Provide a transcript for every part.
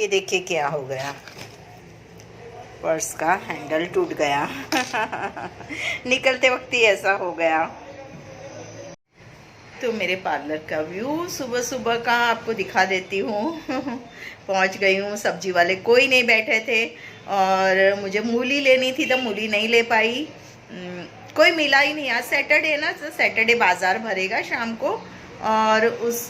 ये देखिए क्या हो गया, पर्स का हैंडल टूट गया। निकलते वक्त ही ऐसा हो गया। तो मेरे पार्लर का व्यू सुबह सुबह का आपको दिखा देती हूँ। पहुँच गई हूँ, सब्जी वाले कोई नहीं बैठे थे और मुझे मूली लेनी थी तो मूली नहीं ले पाई। कोई मिला ही नहीं। आज सैटरडे है ना, तो सैटरडे बाज़ार भरेगा शाम को और उस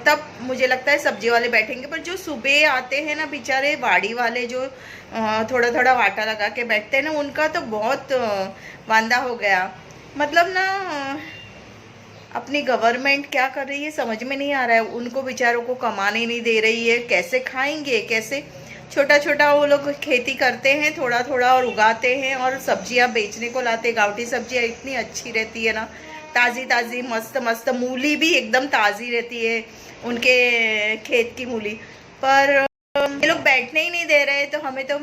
तब मुझे लगता है सब्जी वाले बैठेंगे। पर जो सुबह आते हैं ना बेचारे वाड़ी वाले, जो थोड़ा थोड़ा वाटा लगा के बैठते हैं ना, उनका तो बहुत वांदा हो गया। मतलब ना अपनी गवर्नमेंट क्या कर रही है समझ में नहीं आ रहा है। उनको बेचारों को कमाने नहीं दे रही है, कैसे खाएंगे कैसे। छोटा छोटा वो लोग खेती करते हैं थोड़ा थोड़ा और उगाते हैं और सब्जियां बेचने को लाते हैं। गाँवटी सब्जियां इतनी अच्छी रहती है ना, ताज़ी ताज़ी मस्त मस्त। मूली भी एकदम ताज़ी रहती है उनके खेत की मूली। पर ये लोग बैठने ही नहीं दे रहे। तो हमें तो,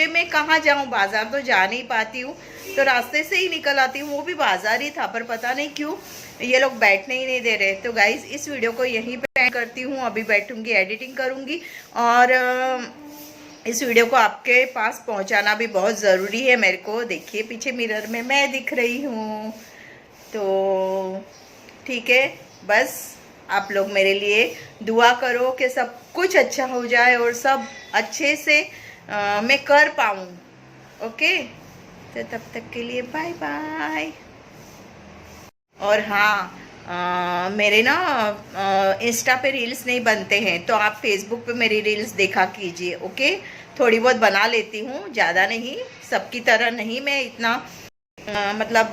मैं कहाँ जाऊँ, बाज़ार तो जा नहीं पाती हूँ, तो रास्ते से ही निकल आती हूँ। वो भी बाज़ार ही था, पर पता नहीं क्यों ये लोग बैठने ही नहीं दे रहे। तो गाइज़ इस वीडियो को यहीं पे एंड करती हूँ। अभी बैठूंगी, एडिटिंग करूँगी और इस वीडियो को आपके पास पहुँचाना भी बहुत ज़रूरी है मेरे को। देखिए पीछे मिरर में मैं दिख रही हूँ। तो ठीक है, बस आप लोग मेरे लिए दुआ करो कि सब कुछ अच्छा हो जाए और सब अच्छे से मैं कर पाऊँ। ओके, तो तब तक के लिए बाय बाय। और हाँ, मेरे ना इंस्टा पे रील्स नहीं बनते हैं, तो आप फेसबुक पे मेरी रील्स देखा कीजिए। ओके, थोड़ी बहुत बना लेती हूँ, ज़्यादा नहीं, सबकी तरह नहीं मैं इतना मतलब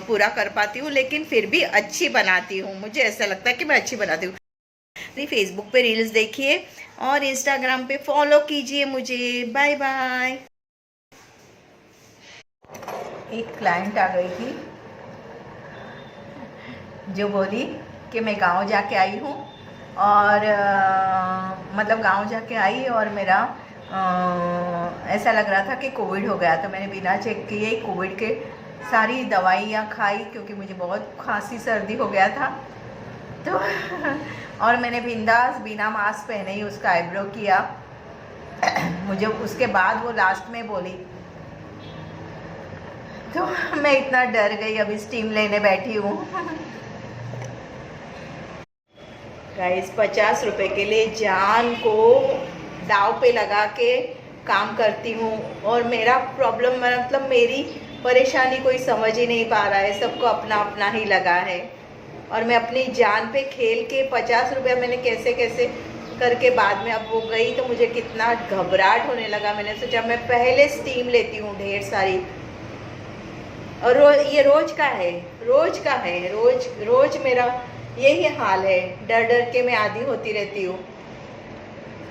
पूरा कर पाती हूँ, लेकिन फिर भी अच्छी बनाती हूँ। मुझे ऐसा लगता है कि मैं अच्छी बनाती हूँ। फेसबुक पे रील्स देखिए और इंस्टाग्राम पे फॉलो कीजिए मुझे। Bye bye. एक क्लाइंट आ गई थी जो बोली कि मैं गांव जाके आई हूँ और मतलब गांव जाके आई और मेरा ऐसा लग रहा था कि कोविड हो गया। तो मैंने बिना चेक किए कोविड के सारी दवाइयाँ खाई, क्योंकि मुझे बहुत खांसी सर्दी हो गया था। तो और मैंने बिंदास बिना मास्क पहने ही उसका आईब्रो किया। मुझे उसके बाद वो लास्ट में बोली, तो मैं इतना डर गई। अभी स्टीम लेने बैठी हूँ। गाइस 50 रुपए के लिए जान को दाव पे लगा के काम करती हूँ और मेरा प्रॉब्लम, मतलब मेरी परेशानी कोई समझ ही नहीं पा रहा है। सबको अपना अपना ही लगा है और मैं अपनी जान पे खेल के 50 रुपया मैंने कैसे कैसे करके बाद में, अब वो गई तो मुझे कितना घबराहट होने लगा। मैंने सोचा मैं पहले स्टीम लेती हूँ ढेर सारी। और ये रोज का है, रोज का है, रोज रोज मेरा यही हाल है। डर डर के मैं आदी होती रहती हूँ।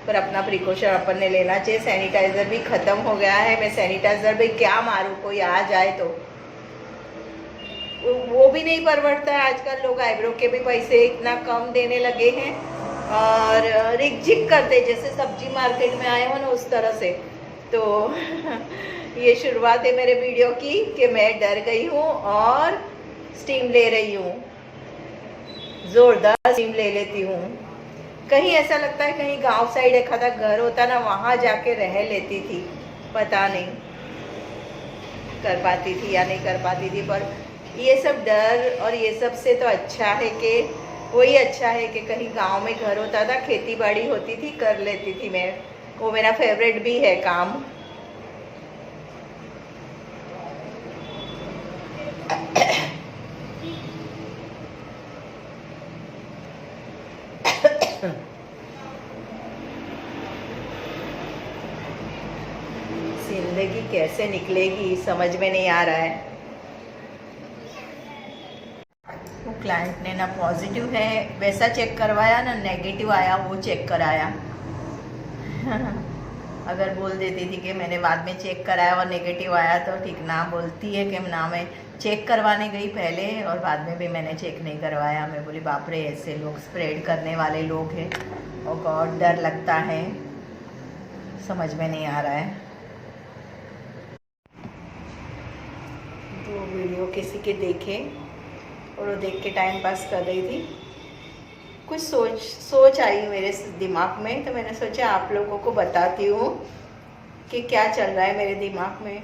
पर अपना प्रिकॉशन अपन ने लेना चाहिए। सैनिटाइज़र भी ख़त्म हो गया है। मैं सैनिटाइज़र भी क्या मारूँ, कोई आ जाए तो वो भी नहीं परवड़ता है। आजकल लोग आईब्रो के भी पैसे इतना कम देने लगे हैं और रिकझिक करते, जैसे सब्जी मार्केट में आए हो ना उस तरह से। तो ये शुरुआत है मेरे वीडियो की कि मैं डर गई हूँ और स्टीम ले रही हूँ, ज़ोरदार स्टीम ले लेती हूँ। कहीं ऐसा लगता है कहीं गांव साइड एक आधा घर होता ना, वहाँ जाके रह लेती थी। पता नहीं कर पाती थी या नहीं कर पाती थी। पर ये सब डर और ये सब से तो अच्छा है कि वही अच्छा है कि कहीं गांव में घर होता था, खेती बाड़ी होती थी, कर लेती थी मैं। वो मेरा फेवरेट भी है काम। जिंदगी कैसे निकलेगी समझ में नहीं आ रहा है। वो क्लाइंट ने ना पॉजिटिव है वैसा चेक करवाया, ना नेगेटिव आया वो चेक कराया। अगर बोल देती थी कि मैंने बाद में चेक कराया और नेगेटिव आया तो ठीक ना, बोलती है कि ना मैं चेक करवाने गई पहले और बाद में भी मैंने चेक नहीं करवाया। मैं बोली बाप रे, ऐसे लोग स्प्रेड करने वाले लोग हैं। और बहुत डर लगता है, समझ में नहीं आ रहा है। तो वीडियो किसी के देखे और वो देख के टाइम पास कर रही थी। कुछ सोच आई मेरे दिमाग में, तो मैंने सोचा आप लोगों को बताती हूँ कि क्या चल रहा है मेरे दिमाग में।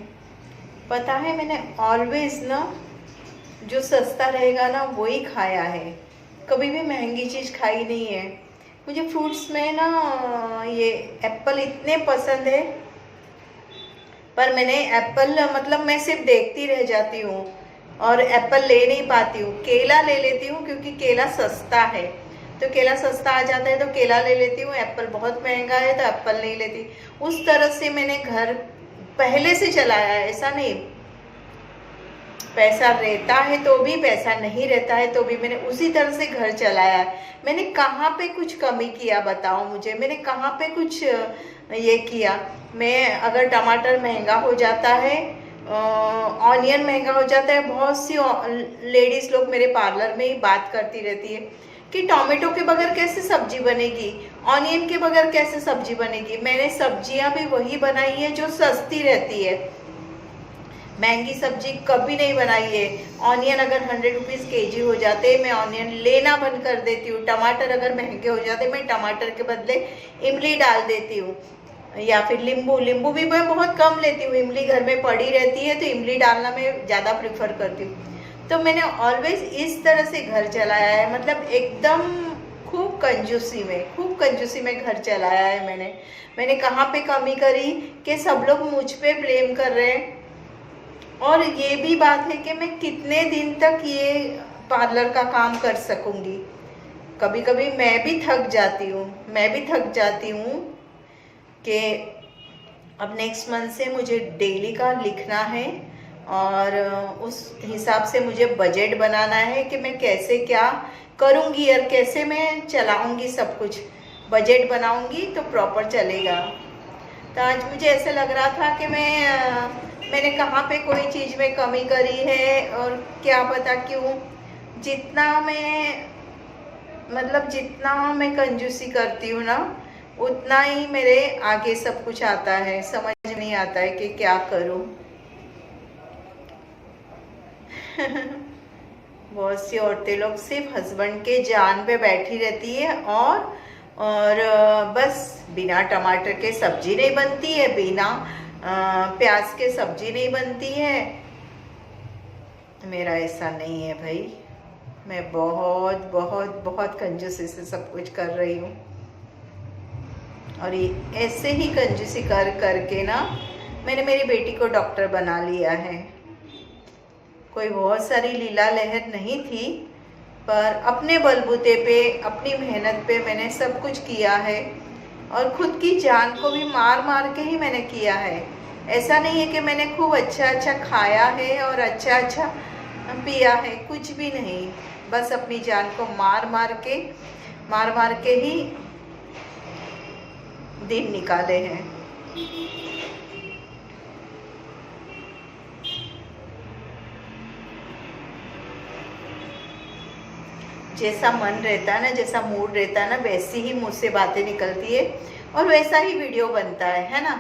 पता है मैंने ऑलवेज ना जो सस्ता रहेगा ना वही खाया है, कभी भी महंगी चीज़ खाई नहीं है। मुझे फ्रूट्स में ना ये एप्पल इतने पसंद है, पर मैंने एप्पल मतलब मैं सिर्फ देखती रह जाती हूँ और एप्पल ले नहीं पाती हूँ। केला ले लेती हूँ क्योंकि केला सस्ता है, तो केला सस्ता आ जाता है तो केला ले लेती हूँ। एप्पल बहुत महंगा है तो एप्पल नहीं लेती। उस तरह से मैंने घर पहले से चलाया है, ऐसा नहीं पैसा रहता है तो भी, पैसा नहीं रहता है तो भी, मैंने उसी तरह से घर चलाया है। मैंने कहाँ पे कुछ कमी किया बताओ मुझे, मैंने कहाँ पे कुछ ये किया। मैं अगर टमाटर महंगा हो जाता है, ऑनियन महंगा हो जाता है, बहुत सी लेडीज़ लोग मेरे पार्लर में ही बात करती रहती है कि टोमेटो के बगैर कैसे सब्जी बनेगी, ऑनियन के बगैर कैसे सब्जी बनेगी। मैंने सब्जियां भी वही बनाई है जो सस्ती रहती है, महंगी सब्जी कभी नहीं बनाई है। ऑनियन अगर 100 रुपीज़ केजी हो जाते मैं ऑनियन लेना बंद कर देती हूँ। टमाटर अगर महंगे हो जाते मैं टमाटर के बदले इमली डाल देती हूँ, या फिर नींबू भी मैं बहुत कम लेती हूँ। इमली घर में पड़ी रहती है तो इमली डालना मैं ज़्यादा प्रेफर करती हूँ। तो मैंने ऑलवेज इस तरह से घर चलाया है, मतलब एकदम खूब कंजूसी में घर चलाया है मैंने कहाँ पे कमी करी कि सब लोग मुझ पे ब्लेम कर रहे हैं। और ये भी बात है कि मैं कितने दिन तक ये पार्लर का काम कर सकूंगी। कभी कभी मैं भी थक जाती हूँ कि अब नेक्स्ट मंथ से मुझे डेली का लिखना है और उस हिसाब से मुझे बजट बनाना है कि मैं कैसे क्या करूँगी और कैसे मैं चलाऊँगी सब कुछ। बजट बनाऊँगी तो प्रॉपर चलेगा। तो आज मुझे ऐसा लग रहा था कि मैंने कहाँ पे कोई चीज़ में कमी करी है और क्या पता क्यों। जितना मैं कंजूसी करती हूँ ना, उतना ही मेरे आगे सब कुछ आता है। समझ नहीं आता है कि क्या करूँ। बहुत सी औरतें लोग सिर्फ हस्बैंड के जान पे बैठी रहती है और बस बिना टमाटर के सब्जी नहीं बनती है, बिना प्याज के सब्जी नहीं बनती है। मेरा ऐसा नहीं है भाई, मैं बहुत बहुत बहुत कंजूसी से सब कुछ कर रही हूँ। और ये ऐसे ही कंजूसी कर करके ना मैंने मेरी बेटी को डॉक्टर बना लिया है। कोई बहुत सारी लीला लहर नहीं थी, पर अपने बलबूते पे, अपनी मेहनत पे मैंने सब कुछ किया है और खुद की जान को भी मार मार के ही मैंने किया है। ऐसा नहीं है कि मैंने खूब अच्छा खाया है और अच्छा पिया है, कुछ भी नहीं। बस अपनी जान को मार मार के ही दिन निकाले हैं। जैसा मन रहता है ना, जैसा मूड रहता है ना, वैसी ही मुझ से बातें निकलती है और वैसा ही वीडियो बनता है ना।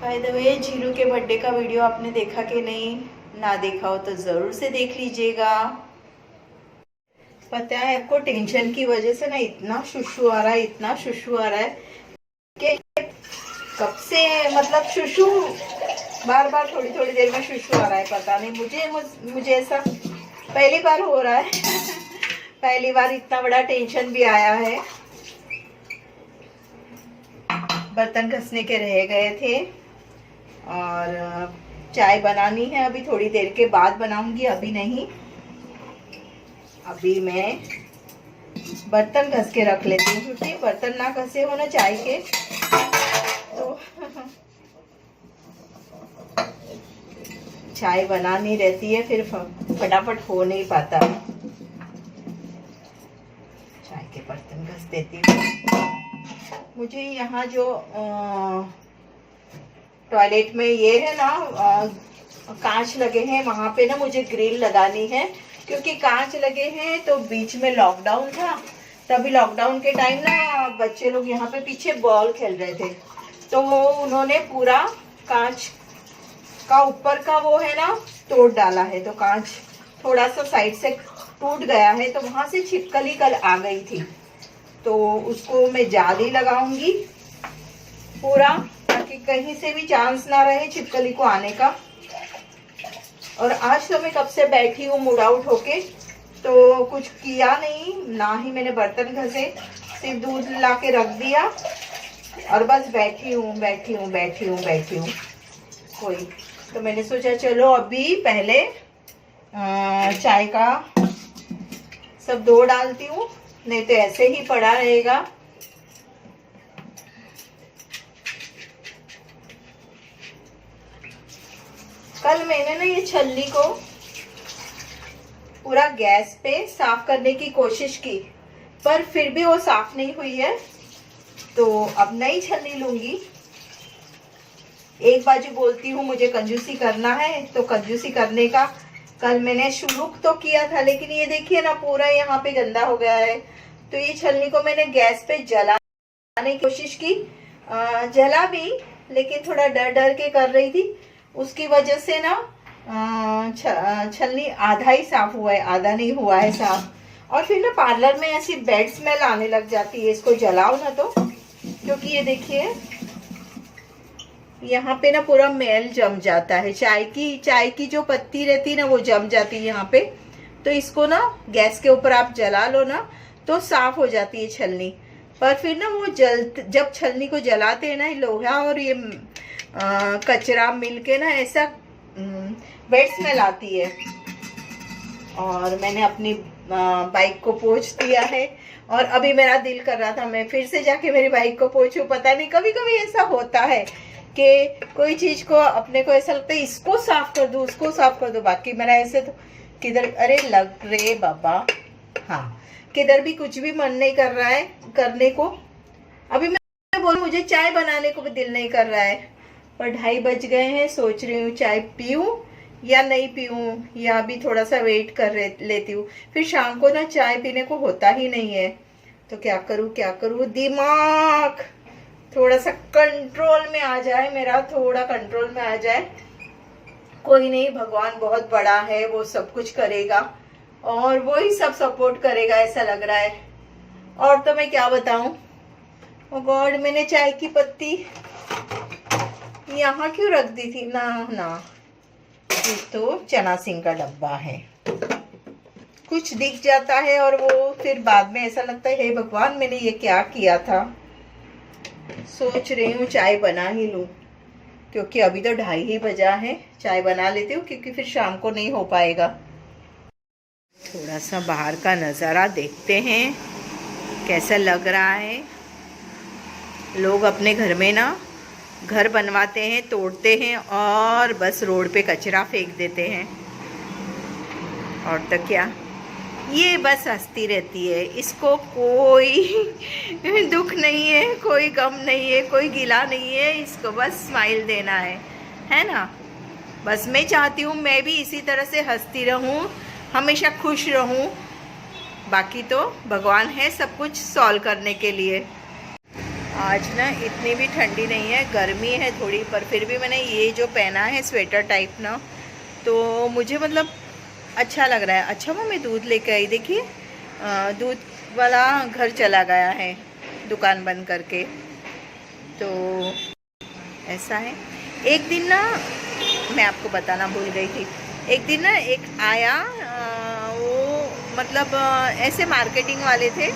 बाय द वे, जीलू के बर्थडे का वीडियो आपने देखा कि नहीं? ना देखा हो तो ज़रूर से देख लीजिएगा। पता है आपको, टेंशन की वजह से ना इतना शुशु आ रहा है कि कब से, मतलब शुशु बार थोड़ी देर में शुशु आ रहा है। पता नहीं, मुझे ऐसा पहली बार हो रहा है। पहली बार इतना बड़ा टेंशन भी आया है। बर्तन घसने के रह गए थे और चाय बनानी है, अभी थोड़ी देर के बाद बनाऊंगी, अभी नहीं। अभी मैं बर्तन घस के रख लेती हूँ, क्योंकि बर्तन ना घसे हो ना चाय के तो चाय बनानी रहती है, फिर फटाफट हो नहीं पाता। चाय के बर्तन घस देती हूँ। मुझे यहाँ जो टॉयलेट में ये है ना, कांच लगे हैं, वहाँ पे ना मुझे ग्रिल लगानी है, क्योंकि कांच लगे हैं। तो बीच में लॉकडाउन था, तभी लॉकडाउन के टाइम ना बच्चे लोग यहाँ पे पीछे बॉल खेल रहे थे, तो वो उन्होंने पूरा कांच का ऊपर का वो है ना तोड़ डाला है। तो कांच थोड़ा सा साइड से टूट गया है, तो वहां से छिपकली कल आ गई थी, तो उसको मैं जाली लगाऊंगी पूरा, ताकि कहीं से भी चांस ना रहे छिपकली को आने का। और आज तो मैं कब से बैठी हूँ मूड आउट होके, तो कुछ किया नहीं, ना ही मैंने बर्तन घसे, सिर्फ दूध ला के रख दिया और बस बैठी हूँ कोई। तो मैंने सोचा चलो अभी पहले चाय का सब धो डालती हूँ, नहीं तो ऐसे ही पड़ा रहेगा। कल मैंने ना ये छल्ली को पूरा गैस पे साफ करने की कोशिश की, पर फिर भी वो साफ नहीं हुई है, तो अब नई छन्नी लूंगी। एक बाजू बोलती हूँ मुझे कंजूसी करना है, तो कंजूसी करने का कल मैंने शुरू तो किया था, लेकिन ये देखिए ना पूरा यहाँ पे गंदा हो गया है। तो ये छलनी को मैंने गैस पे जलाने की कोशिश की, जला भी, लेकिन थोड़ा डर डर के कर रही थी, उसकी वजह से ना छलनी आधा ही साफ हुआ है, आधा नहीं हुआ है साफ। और फिर ना पार्लर में ऐसी बैड स्मेल आने लग जाती है इसको जलाओ ना तो, क्योंकि ये देखिए यहाँ पे ना पूरा मैल जम जाता है, चाय की जो पत्ती रहती है ना वो जम जाती है यहाँ पे। तो इसको ना गैस के ऊपर आप जला लो ना तो साफ हो जाती है छलनी। पर फिर ना वो जब छलनी को जलाते हैं ना, लोहा और ये कचरा मिलके ना ऐसा बैड स्मेल आती है। और मैंने अपनी बाइक को पोंछ दिया है, और अभी मेरा दिल कर रहा था मैं फिर से जाके मेरी बाइक को पोंछूं। पता नहीं कभी कभी ऐसा होता है कि कोई चीज को अपने को ऐसा लगता है इसको साफ कर दूं, उसको साफ कर दूं, बाकी मेरा ऐसे तो किधर अरे लग रे बाबा, हाँ किधर भी कुछ भी मन नहीं कर रहा है करने को। अभी मैं बोलूं मुझे चाय बनाने को भी दिल नहीं कर रहा है, पर 2:30 बज गए हैं, सोच रही हूँ चाय पीऊं या नहीं पीऊं, या अभी थोड़ा सा वेट कर लेती हूँ। फिर शाम को ना चाय पीने को होता ही नहीं है, तो क्या करूँ, दिमाग थोड़ा सा कंट्रोल में आ जाए, मेरा थोड़ा कंट्रोल में आ जाए। कोई नहीं, भगवान बहुत बड़ा है, वो सब कुछ करेगा और वो ही सब सपोर्ट करेगा ऐसा लग रहा है। और तो मैं क्या बताऊं, ओ गॉड, मैंने चाय की पत्ती यहाँ क्यों रख दी थी ना, ये तो चना सिंह का डब्बा है। कुछ दिख जाता है और वो फिर बाद में ऐसा लगता है हे भगवान मैंने ये क्या किया था। सोच रही हूँ चाय बना ही लूं, क्योंकि अभी तो 2:30 ही बजा है। चाय बना लेती हूँ क्योंकि फिर शाम को नहीं हो पाएगा। थोड़ा सा बाहर का नज़ारा देखते हैं कैसा लग रहा है। लोग अपने घर में ना घर बनवाते हैं, तोड़ते हैं और बस रोड पे कचरा फेंक देते हैं। और तो क्या, ये बस हंसती रहती है, इसको कोई दुख नहीं है, कोई गम नहीं है, कोई गिला नहीं है, इसको बस स्माइल देना है ना। बस मैं चाहती हूँ मैं भी इसी तरह से हंसती रहूँ, हमेशा खुश रहूँ। बाकी तो भगवान है सब कुछ सॉल्व करने के लिए। आज ना इतनी भी ठंडी नहीं है, गर्मी है थोड़ी, पर फिर भी मैंने ये जो पहना है स्वेटर टाइप ना, तो मुझे मतलब अच्छा लग रहा है। अच्छा वो मैं दूध लेकर आई, देखिए दूध वाला घर चला गया है दुकान बंद करके, तो ऐसा है। एक दिन ना मैं आपको बताना भूल गई थी, एक दिन ना एक आया, वो मतलब ऐसे मार्केटिंग वाले थे,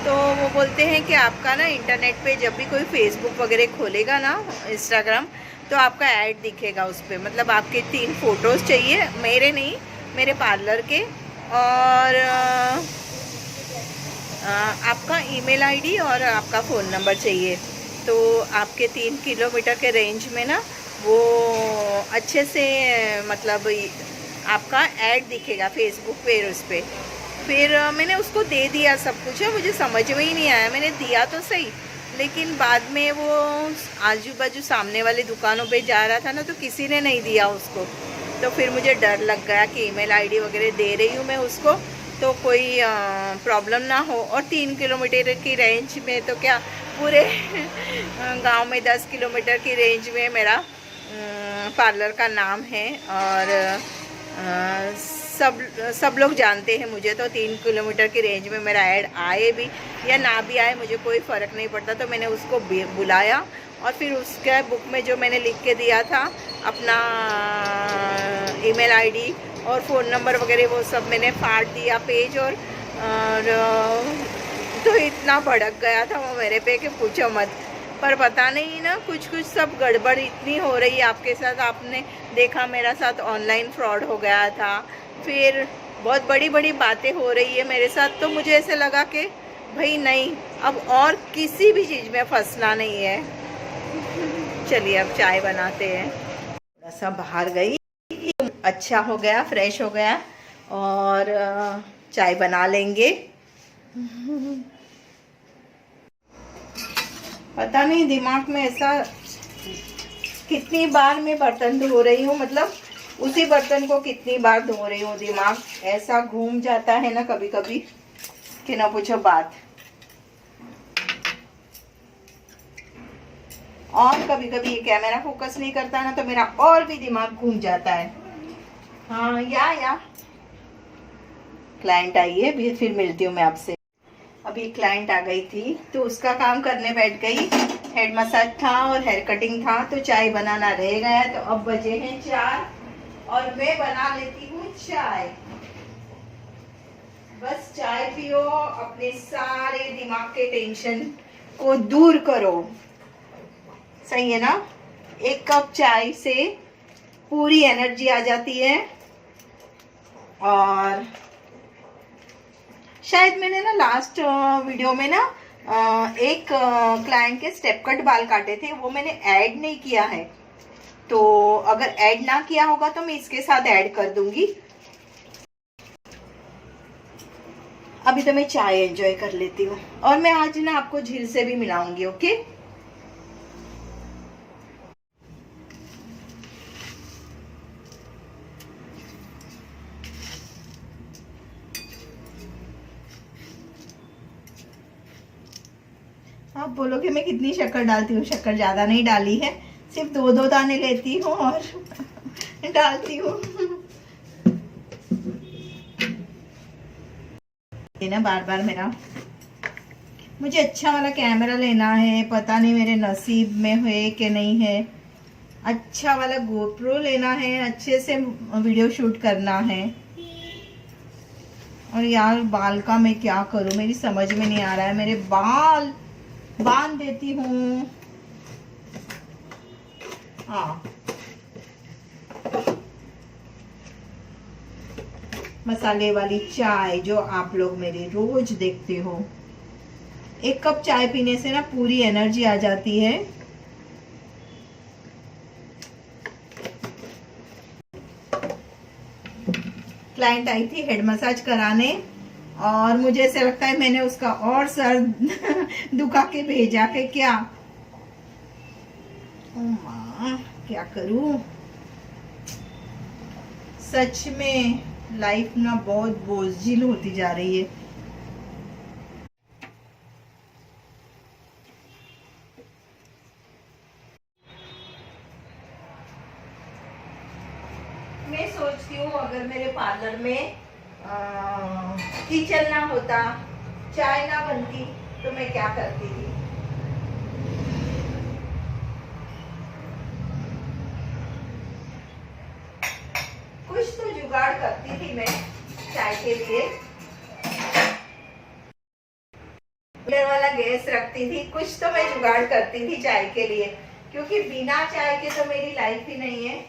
तो वो बोलते हैं कि आपका ना इंटरनेट पे जब भी कोई फेसबुक वगैरह खोलेगा ना, इंस्टाग्राम, तो आपका ऐड दिखेगा उस पर। मतलब आपके 3 फ़ोटोज़ चाहिए, मेरे नहीं, मेरे पार्लर के, और आपका ईमेल आईडी और आपका फ़ोन नंबर चाहिए। तो आपके 3 किलोमीटर के रेंज में ना वो अच्छे से मतलब आपका ऐड दिखेगा फेसबुक पे, उस पर। फिर मैंने उसको दे दिया सब कुछ, है मुझे समझ में ही नहीं आया, मैंने दिया तो सही, लेकिन बाद में वो आजू बाजू सामने वाली दुकानों पे जा रहा था ना, तो किसी ने नहीं दिया उसको। तो फिर मुझे डर लग गया कि ईमेल आईडी वगैरह दे रही हूँ मैं उसको, तो कोई प्रॉब्लम ना हो। और 3 किलोमीटर की रेंज में तो क्या, पूरे गांव में 10 किलोमीटर की रेंज में मेरा पार्लर का नाम है, और सब लोग जानते हैं मुझे, तो 3 किलोमीटर की रेंज में मेरा ऐड आए भी या ना भी आए मुझे कोई फ़र्क नहीं पड़ता। तो मैंने उसको बुलाया और फिर उसके बुक में जो मैंने लिख के दिया था अपना ईमेल आईडी और फ़ोन नंबर वगैरह वो सब मैंने फाड़ दिया पेज। और तो इतना भड़क गया था वो मेरे पे कि पूछो मत। पर पता नहीं ना, कुछ सब गड़बड़ इतनी हो रही है आपके साथ। आपने देखा मेरा साथ ऑनलाइन फ्रॉड हो गया था, फिर बहुत बड़ी बातें हो रही है मेरे साथ। तो मुझे ऐसे लगा कि भाई नहीं, अब और किसी भी चीज़ में फंसना नहीं है। चलिए अब चाय बनाते हैं। थोड़ा सा बाहर गई, अच्छा हो गया, फ्रेश हो गया और चाय बना लेंगे। पता नहीं दिमाग में ऐसा कितनी बार मैं बर्तन धो रही हूँ, मतलब उसी बर्तन को कितनी बार धो रही हूँ। दिमाग ऐसा घूम जाता है ना कभी कभी कि ना पूछो बात। और कभी कभी ये कैमरा फोकस नहीं करता ना तो मेरा और भी दिमाग घूम जाता है। हाँ या क्लाइंट आई है, फिर मिलती हूँ मैं आपसे। अभी क्लाइंट आ गई थी तो उसका काम करने बैठ गई। हेड मसाज था और हेयर कटिंग था, तो चाय बनाना रह गया। तो अब बजे हैं 4 और मैं बना लेती हूँ चाय। बस चाय पियो, अपने सारे दिमाग के टेंशन को दूर करो। सही है ना? 1 कप चाय से पूरी एनर्जी आ जाती है। और शायद मैंने ना लास्ट वीडियो में ना एक क्लाइंट के स्टेप कट बाल काटे थे, वो मैंने ऐड नहीं किया है। तो अगर ऐड ना किया होगा तो मैं इसके साथ ऐड कर दूंगी। अभी तो मैं चाय एंजॉय कर लेती हूँ और मैं आज ना आपको झील से भी मिलाऊंगी। ओके, आप बोलोगे मैं कितनी शक्कर डालती हूँ। शक्कर ज्यादा नहीं डाली है, सिर्फ 2 दाने लेती हूँ और डालती हूँ। ये ना बार बार मेरा, मुझे अच्छा वाला कैमरा लेना है। पता नहीं मेरे नसीब में है कि नहीं है। अच्छा वाला गोप्रो लेना है, अच्छे से वीडियो शूट करना है। और यार बाल का मैं क्या करूँ, मेरी समझ में नहीं आ रहा है। मेरे बाल बांध देती हूँ। हाँ, मसाले वाली चाय जो आप लोग मेरे रोज देखते हो, 1 कप चाय पीने से ना पूरी एनर्जी आ जाती है। क्लाइंट आई थी हेड मसाज कराने और मुझे ऐसा लगता है मैंने उसका और सर दुखा के भेजा के क्या। ओ माँ, क्या करूं। सच में लाइफ ना बहुत बोझिल होती जा रही है। मैं सोचती हूँ अगर मेरे पार्लर में किचन ना होता, चाय ना बनती तो मैं क्या करती थी। कुछ तो जुगाड़ करती थी मैं चाय के लिए। कूलर वाला गैस रखती थी, कुछ तो मैं जुगाड़ करती थी चाय के लिए, क्योंकि बिना चाय के तो मेरी लाइफ ही नहीं है।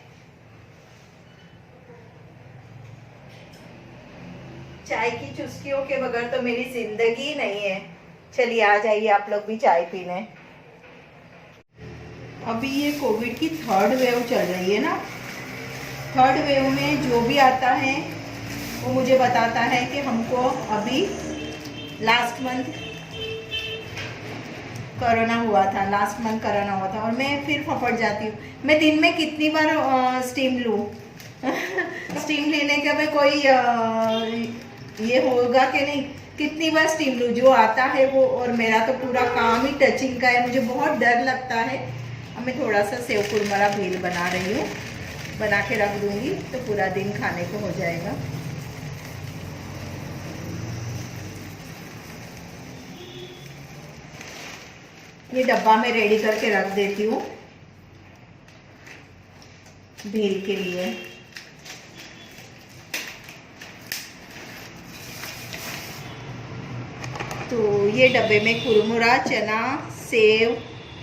चाय की चुस्कियों के बगैर तो मेरी जिंदगी नहीं है। चलिए आ जाइए आप लोग भी चाय पीने। अभी ये कोविड की 3rd वेव चल रही है ना। 3rd वेव में जो भी आता है वो मुझे बताता है कि हमको अभी लास्ट मंथ कोरोना हुआ था और मैं फिर फपट जाती हूँ। मैं दिन में कितनी बार स्टीम लूँ स्टीम लेने का मैं कोई ये होगा कि नहीं, कितनी बार स्टीम लूँ। जो आता है वो, और मेरा तो पूरा काम ही टचिंग का है, मुझे बहुत डर लगता है। अब मैं थोड़ा सा सेव कुरमरा भेल बना रही हूँ, बना के रख दूँगी तो पूरा दिन खाने को हो जाएगा। ये डब्बा में रेडी करके रख देती हूँ भेल के लिए। तो ये डब्बे में कुरमुरा, चना, सेव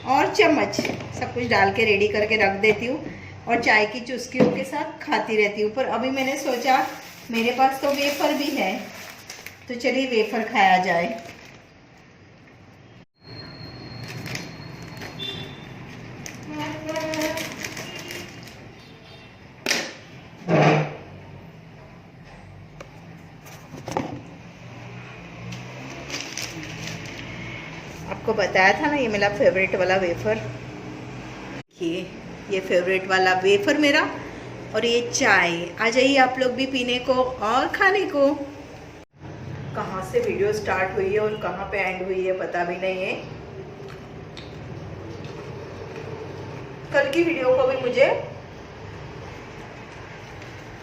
और चम्मच सब कुछ डाल के रेडी करके रख देती हूँ और चाय की चुस्कियों के साथ खाती रहती हूँ। पर अभी मैंने सोचा मेरे पास तो वेफर भी है, तो चलिए वेफर खाया जाए। आपको बताया था ना ये मेरा फेवरेट वाला वेफर, ये फेवरेट वाला वेफर मेरा, और ये चाय। आ जाइए आप लोग भी पीने को और खाने को। कहाँ से वीडियो स्टार्ट हुई है और कहाँ पे एंड हुई है पता भी नहीं है। कल की वीडियो को भी मुझे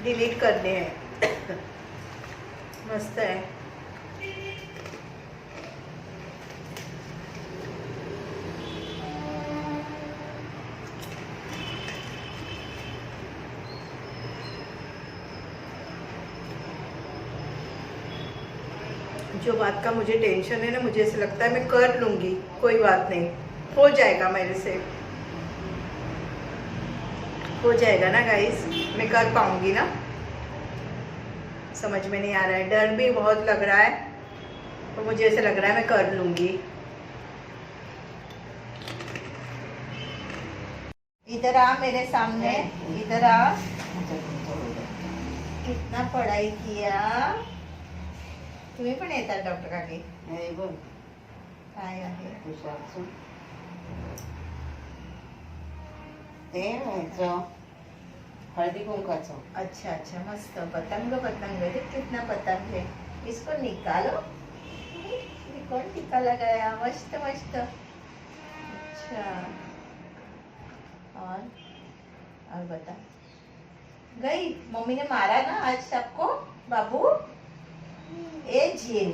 डिलीट करने हैं। मस्त है। जो बात का मुझे टेंशन है ना, मुझे ऐसा लगता है मैं कर लूंगी, कोई बात नहीं, हो जाएगा मेरे से, हो जाएगा ना गाइस, मैं कर पाऊंगी ना। समझ में नहीं आ रहा है, डर भी बहुत लग रहा है, तो मुझे ऐसा लग रहा है मैं कर लूंगी। इधर आ मेरे सामने, इधर आ। कितना पढ़ाई किया तुम्ही पण येतात डॉक्टर काकी? काय आहे ते हळदी कुंकाचं। अच्छा अच्छा, मस्त। पतंग पतंग है, कितना पतंग है, इसको निकालो। ये कौन टीका लगाया? मस्त मस्त। अच्छा, और बता, गई मम्मी ने मारा ना आज सबको बाबू? ए झील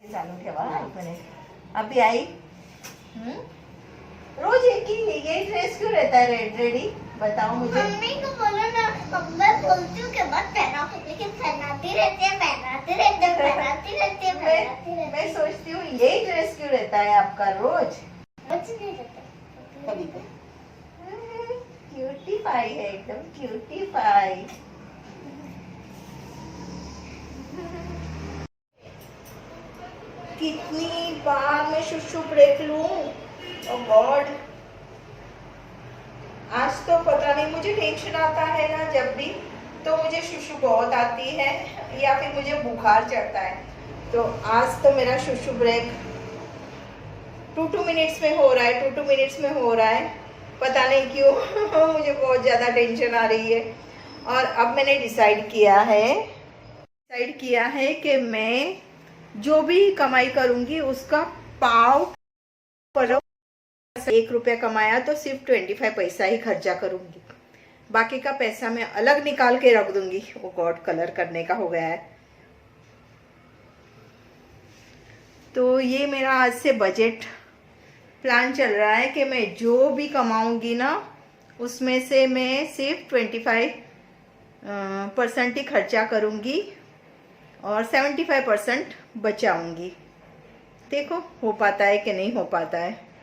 चालू ठेवा एक मिनट। अभी आई। रोज एक ही ये ड्रेस क्यों रहता है रेडी? बताओ मुझे। मम्मी को बोलो ना, मैं बोलती हूँ कि मत पहनाओ, लेकिन पहनाती रहती है, पहनाती रहती है, पहनाती रहती है, पहनाती रहती है। मैं सोचती हूँ यही ड्रेस क्यों रहता है आपका रोज? कुछ नहीं रहता कभी कभी। क्यूटी पाई है, एकदम क्यूटी पाई। कितनी बार मैं शुशु ब्रेक लूं? ओह गॉड, आज तो पता नहीं, मुझे टेंशन आता है ना जब भी, तो मुझे शुशु बहुत आती है या फिर मुझे बुखार चढ़ता है। तो आज तो मेरा शुशु ब्रेक 2 मिनट्स में हो रहा है, 2 मिनट्स में हो रहा है, पता नहीं क्यों। मुझे बहुत ज़्यादा टेंशन आ रही है। और अब मैंने डिसाइड किया है कि मैं जो भी कमाई करूँगी उसका पाव पर 1 रुपया कमाया तो सिर्फ 25 पैसा ही खर्चा करूँगी, बाकी का पैसा मैं अलग निकाल के रख दूंगी। वो गॉड, कलर करने का हो गया है। तो ये मेरा आज से बजट प्लान चल रहा है कि मैं जो भी कमाऊंगी ना उसमें से मैं सिर्फ 25% ही खर्चा करूंगी और 75% बचाऊंगी। देखो हो पाता है कि नहीं हो पाता है।